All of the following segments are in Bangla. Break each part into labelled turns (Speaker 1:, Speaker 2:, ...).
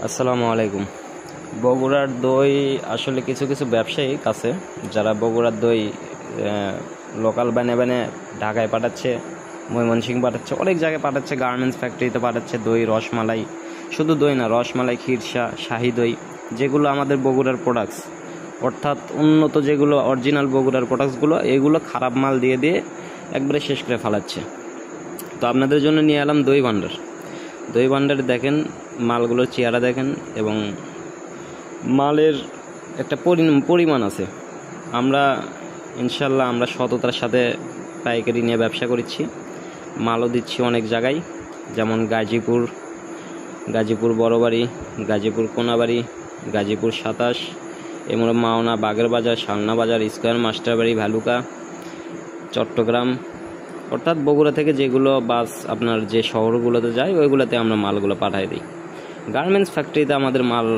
Speaker 1: আসসালামু আলাইকুম। বগুড়ার দই আসলে কিছু কিছু ব্যবসায়িক আছে যারা বগুড়ার দই লোকাল বানিয়ে ঢাকায় পাঠাচ্ছে, ময়মনসিংহ পাঠাচ্ছে, অনেক জায়গায় পাঠাচ্ছে, গার্মেন্টস ফ্যাক্টরিতে পাঠাচ্ছে। দই, রসমালাই, শুধু দই না, রসমালাই, ক্ষীরসা, শাহি দই, যেগুলো আমাদের বগুড়ার প্রোডাক্টস, অর্থাৎ উন্নত যেগুলো অরিজিনাল বগুড়ার প্রোডাক্টসগুলো, এগুলো খারাপ মাল দিয়ে দিয়ে একবারে শেষ করে ফেলাচ্ছে। তো আপনাদের জন্য নিয়ে এলাম দই ভান্ডার। দই ভান্ডারে দেখেন মালগুলোর চেহারা দেখেন, এবং মালের একটা পরিমাণ আছে। আমরা ইনশাল্লাহ আমরা সততার সাথে পাইকারি নিয়ে ব্যবসা করছি। মালও দিচ্ছি অনেক জায়গায়, যেমন গাজীপুর বড়বাড়ি, গাজীপুর কোনাবাড়ি, গাজীপুর 27, এমন মাওনা, বাগের বাজার, শালনা বাজার, স্কোয়ার, মাস্টারবাড়ি, ভালুকা, চট্টগ্রাম, অর্থাৎ বগুড়া থেকে যেগুলো বাস আপনার যে শহরগুলোতে যায় ওইগুলোতে আমরা মালগুলো পাঠাই দিই। গার্মেন্টস ফ্যাক্টরিতে আমাদের মাল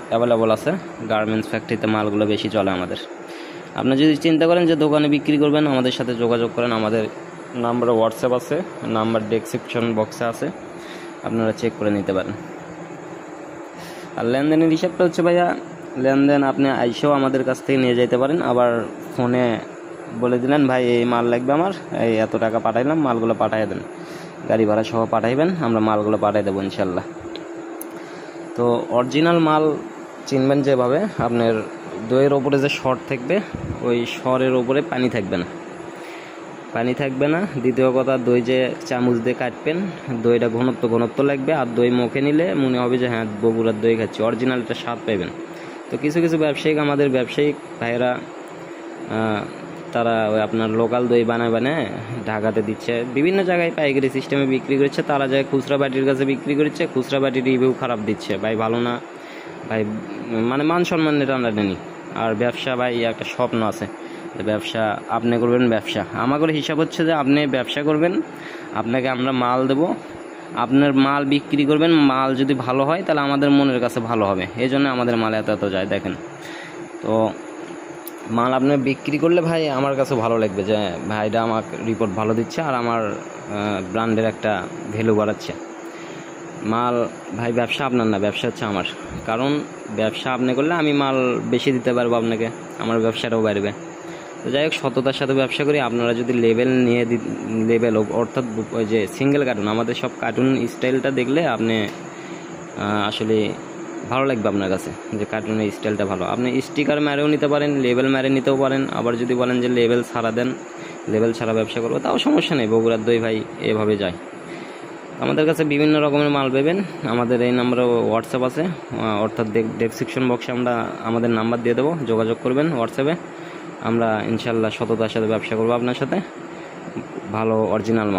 Speaker 1: অ্যাভেলেবল আছে। গার্মেন্টস ফ্যাক্টরিতে মালগুলো বেশি চলে আমাদের। আপনি যদি চিন্তা করেন যে দোকানে বিক্রি করবেন, আমাদের সাথে যোগাযোগ করেন। আমাদের নাম্বার হোয়াটসঅ্যাপ আছে, নাম্বার ডেসক্রিপশন বক্সে আছে, আপনারা চেক করে নিতে পারেন। আর লেনদেনের হিসাবটা হচ্ছে ভাইয়া, লেনদেন আপনি আইসেও আমাদের কাছ থেকে নিয়ে যেতে পারেন। আবার ফোনে বলে দিলেন ভাই এই মাল লাগবে আমার, এই এত টাকা পাঠাইলাম, মালগুলো পাঠিয়ে দেন, গাড়ি ভাড়া সহ পাঠাইবেন, আমরা মালগুলো পাঠিয়ে দেবো ইনশাল্লাহ। তো অরিজিনাল মাল চিনবেন যেভাবে, আপনার দইয়ের ওপরে যে সর থাকবে ওই সরের ওপরে পানি থাকবে না। দ্বিতীয় কথা, দই যে চামচ দিয়ে কাটবেন, দইটা ঘনত্ব লাগবে। আর দই মুখে নিলে মনে হবে যে হ্যাঁ বগুড়ার দই খাচ্ছি, অরিজিনালটা স্বাদ পাইবেন। তো কিছু ব্যবসায়িক, আমাদের ব্যবসায়িক ভাইয়েরা তারা ওই আপনার লোকাল দই বানায় ঢাকাতে দিচ্ছে, বিভিন্ন জায়গায় পাইকারি সিস্টেমে বিক্রি করছে। তারা যায় খুচরা বাটির কাছে বিক্রি করছে, খুচরা বাটির রিভিউ খারাপ দিচ্ছে, ভাই ভালো না ভাই, মানে মান সম্মানের টানাটানি। আর ব্যবসা ভাই একটা স্বপ্ন আছে, ব্যবসা আপনি করবেন। ব্যবসা আমাদের হিসাব হচ্ছে যে আপনি ব্যবসা করবেন, আপনাকে আমরা মাল দেব, আপনার মাল বিক্রি করবেন। মাল যদি ভালো হয় তাহলে আমাদের মনের কাছে ভালো হবে, এই জন্য আমাদের মাল এত যায় দেখেন। তো মাল আপনি বিক্রি করলে ভাই আমার কাছে ভালো লাগবে যে ভাইটা আমাকে রিপোর্ট ভালো দিচ্ছে আর আমার ব্র্যান্ডের একটা ভ্যালু বাড়াচ্ছে। মাল ভাই ব্যবসা আপনার না, ব্যবসা হচ্ছে আমার। কারণ ব্যবসা আপনি করলে আমি মাল বেশি দিতে পারবো আপনাকে, আমার ব্যবসাটাও বাড়বে। তো যাই হোক, সততার সাথে ব্যবসা করি। আপনারা যদি লেভেল অর্থাৎ ওই যে সিঙ্গেল কার্টুন, আমাদের সব কার্টুন স্টাইলটা দেখলে আপনি আসলে ভালো লাগবে আপনার কাছে, যে কার্টুনের স্টাইলটা ভালো। আপনি স্টিকার মেরেও নিতে পারেন, লেবেল মেরে নিতেও পারেন। আবার যদি বলেন যে লেবেল ছাড়া দেন, লেবেল ছাড়া ব্যবসা করবো, তাও সমস্যা নেই। বগুড়ার দই ভাই এভাবে যায়। আমাদের কাছে বিভিন্ন রকমের মাল পাবেন। আমাদের এই নাম্বারে হোয়াটসঅ্যাপ আছে, অর্থাৎ ডেসক্রিপশন বক্সে আমরা আমাদের নাম্বার দিয়ে দেবো, যোগাযোগ করবেন হোয়াটসঅ্যাপে। আমরা ইনশাল্লাহ সততার সাথে ব্যবসা করবো আপনার সাথে, ভালো অরিজিনাল মাল।